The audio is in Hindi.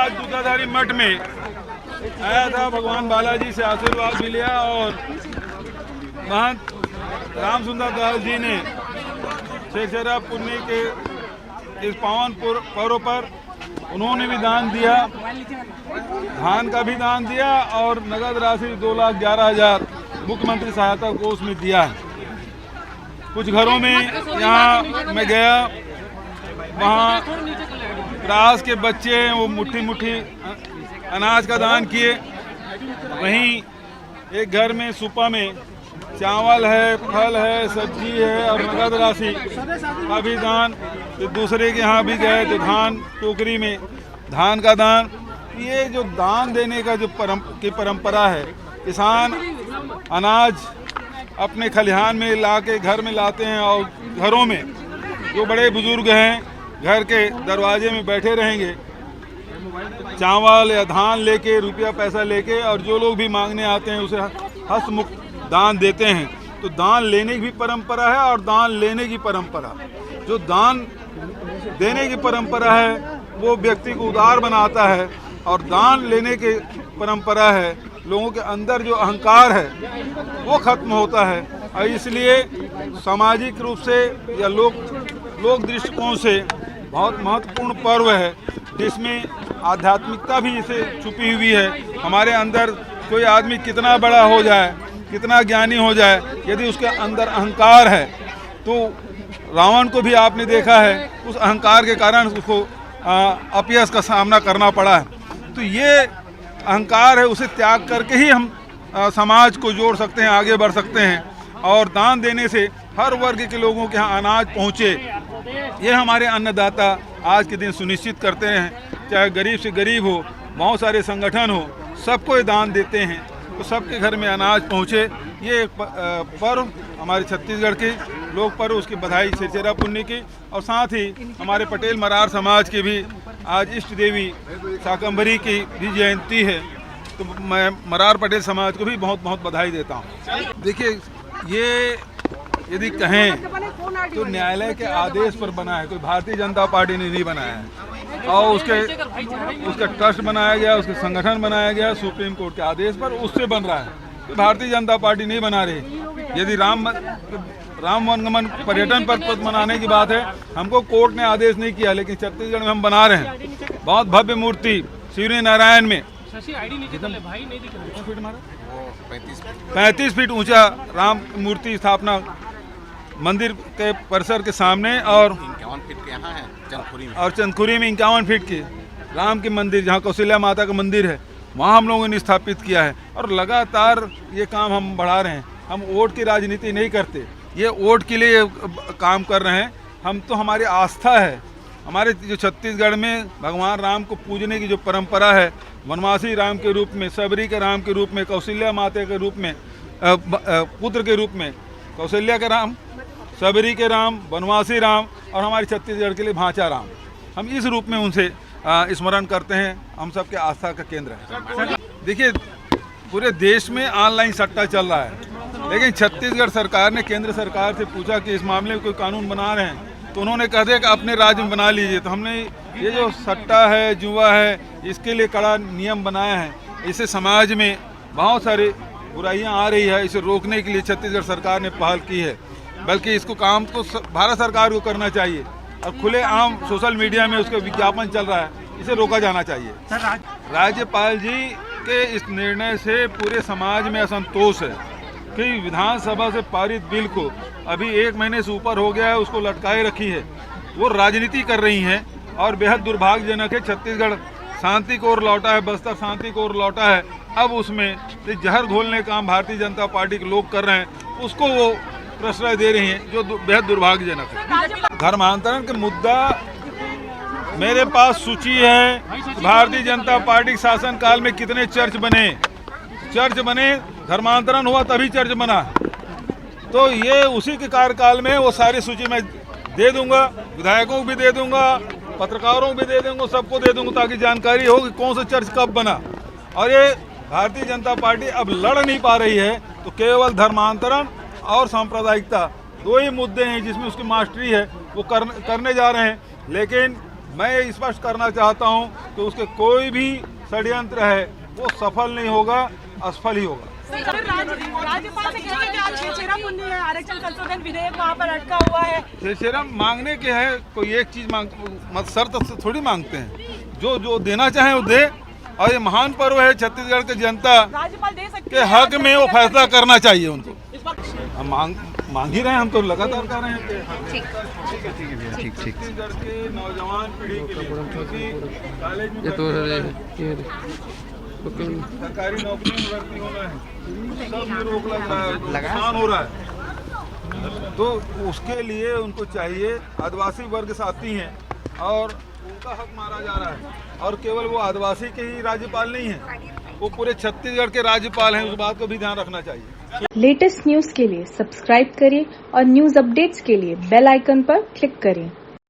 आज दूधाधारी मठ में आया था, भगवान बालाजी से आशीर्वाद भी लिया और महंत राम सुंदर दास जी ने छेरछेरा पुन्नी के इस पावन पर्व पर उन्होंने भी दान दिया, धान का भी दान दिया और नगद राशि 2,11,000 मुख्यमंत्री सहायता कोष में दिया है। कुछ घरों में यहाँ मैं गया, वहाँ रास के बच्चे हैं, वो मुट्ठी मुट्ठी अनाज का दान किए। वहीं एक घर में सुपा में चावल है, फल है, सब्जी है और नगद राशि का भी दान। तो दूसरे के यहाँ भी गए तो धान टोकरी में धान का दान। ये जो दान देने का जो परंपरा है, किसान अनाज अपने खलिहान में ला के घर में लाते हैं और घरों में जो बड़े बुजुर्ग हैं घर के दरवाजे में बैठे रहेंगे चावल या धान लेके, रुपया पैसा लेके, और जो लोग भी मांगने आते हैं उसे हस्तमुक्त दान देते हैं। तो दान लेने की भी परंपरा है और दान लेने की परंपरा। जो दान देने की परंपरा है वो व्यक्ति को उदार बनाता है और दान लेने की परंपरा है लोगों के अंदर जो अहंकार है वो खत्म होता है। और इसलिए सामाजिक रूप से या लोक दृष्टिकोण से बहुत महत्वपूर्ण पर्व है, जिसमें आध्यात्मिकता भी इसे छुपी हुई है। हमारे अंदर कोई आदमी कितना बड़ा हो जाए, कितना ज्ञानी हो जाए, यदि उसके अंदर अहंकार है तो रावण को भी आपने देखा है, उस अहंकार के कारण उसको अपयश का सामना करना पड़ा है। तो ये अहंकार है, उसे त्याग करके ही हम समाज को जोड़ सकते हैं, आगे बढ़ सकते हैं। और दान देने से हर वर्ग के लोगों के यहाँ अनाज पहुँचे, ये हमारे अन्नदाता आज के दिन सुनिश्चित करते हैं। चाहे गरीब से गरीब हो, बहुत सारे संगठन हो, सबको ये दान देते हैं तो सबके घर में अनाज पहुँचे। ये एक पर्व हमारे छत्तीसगढ़ के लोक पर्व, उसकी बधाई छेरछेरा पुन्नी की। और साथ ही हमारे पटेल मरार समाज की भी आज इष्ट देवी शाकंभरी की भी जयंती है, तो मैं मरार पटेल समाज को भी बहुत बहुत बधाई देता हूँ। देखिए, ये यदि कहें तो न्यायालय के आदेश पर बना है, कोई भारतीय जनता पार्टी ने नहीं बनाया है। और उसका ट्रस्ट बनाया गया, उसके संगठन बनाया गया सुप्रीम कोर्ट के आदेश पर, उससे बन रहा है। तो भारतीय जनता पार्टी नहीं बना रही। यदि राम वनगमन पर्यटन पर मनाने की बात है, हमको कोर्ट ने आदेश नहीं किया, लेकिन छत्तीसगढ़ में हम बना रहे हैं। बहुत भव्य मूर्ति शिवरी नारायण में 35 फीट ऊंचा राम मूर्ति स्थापना मंदिर के परिसर के सामने, और 51 फीट के यहाँ है चंदखुरी में, और चंदखुरी में 51 फीट की राम के मंदिर, जहाँ कौशल्या माता का मंदिर है, वहाँ हम लोगों ने स्थापित किया है। और लगातार ये काम हम बढ़ा रहे हैं। हम वोट की राजनीति नहीं करते, ये वोट के लिए काम कर रहे हैं। हम तो, हमारी आस्था है, हमारे जो छत्तीसगढ़ में भगवान राम को पूजने की जो परंपरा है, वनवासी राम के रूप में, सबरी के राम के रूप में, कौशल्या माता के रूप में, पुत्र के रूप में कौशल्या के राम, सबरी के राम, वनवासी राम, और हमारे छत्तीसगढ़ के लिए भांचा राम, हम इस रूप में उनसे स्मरण करते हैं। हम सबके आस्था का केंद्र है। देखिए, पूरे देश में ऑनलाइन सट्टा चल रहा है, लेकिन छत्तीसगढ़ सरकार ने केंद्र सरकार से पूछा कि इस मामले में कोई कानून बना रहे हैं, तो उन्होंने कह दिया कि अपने राज्य में बना लीजिए। तो हमने ये जो सट्टा है, जुआ है, इसके लिए कड़ा नियम बनाया है। इससे समाज में बहुत सारी बुराइयां आ रही है, इसे रोकने के लिए छत्तीसगढ़ सरकार ने पहल की है। बल्कि इसको काम को भारत सरकार को करना चाहिए, और खुले आम सोशल मीडिया में उसका विज्ञापन चल रहा है, इसे रोका जाना चाहिए। राज्यपाल जी के इस निर्णय से पूरे समाज में असंतोष है कि विधानसभा से पारित बिल को अभी 1 महीने से ऊपर हो गया है, उसको लटकाए रखी है। वो राजनीति कर रही हैं और बेहद दुर्भाग्यजनक है। छत्तीसगढ़ शांति को ओर लौटा है, बस्तर शांति को ओर लौटा है। अब उसमें जहर घोलने का काम भारतीय जनता पार्टी के लोग कर रहे हैं, उसको वो प्रश्रय दे रही हैं, जो बेहद दुर्भाग्यजनक है। धर्मांतरण का मुद्दा, मेरे पास सूची है। भारतीय जनता पार्टी के शासनकाल में कितने चर्च बने, धर्मांतरण हुआ तभी चर्च बना। तो ये उसी के कार्यकाल में वो सारी सूची मैं दे दूंगा, विधायकों को भी दे दूंगा, पत्रकारों को भी दे दूंगा, सबको दे दूंगा, ताकि जानकारी हो कि कौन सा चर्च कब बना। और ये भारतीय जनता पार्टी अब लड़ नहीं पा रही है, तो केवल धर्मांतरण और सांप्रदायिकता 2 ही मुद्दे हैं जिसमें उसकी मास्टरी है, वो करने जा रहे हैं। लेकिन मैं ये स्पष्ट करना चाहता हूं कि उसके कोई भी षड्यंत्र है वो सफल नहीं होगा, असफल ही होगा। राज्यपाल से कह रहे हैं कि आज छेछेरा पुन्नी है, आरक्षण संशोधन विधेयक वहाँ पर अटका हुआ है। छेछेरा मांगने के है, कोई एक चीज मांग शर्त थोड़ी मांगते हैं, जो देना चाहे वो दे। और ये महान पर्व है, छत्तीसगढ़ की जनता राज्यपाल दे सकते के हक में वो फैसला करना चाहिए उनको। हम मांग ही रहे हैं, हम तो लगातार कर रहे हैं। ठीक है भैया, ठीक। छत्तीसगढ़ के नौजवान पीढ़ी के लिए, क्योंकि कॉलेज में सरकारी नौकरी में भर्ती होना है, सब में रोक लग रहा है, नुकसान हो रहा है, तो उसके लिए उनको चाहिए। आदिवासी वर्ग साथी हैं और उनका हक मारा जा रहा है, और केवल वो आदिवासी के ही राज्यपाल नहीं हैं, वो पूरे छत्तीसगढ़ के राज्यपाल हैं। उस बात को भी ध्यान रखना चाहिए। लेटेस्ट न्यूज के लिए सब्सक्राइब करें और न्यूज अपडेट्स के लिए बेल आइकन पर क्लिक करें।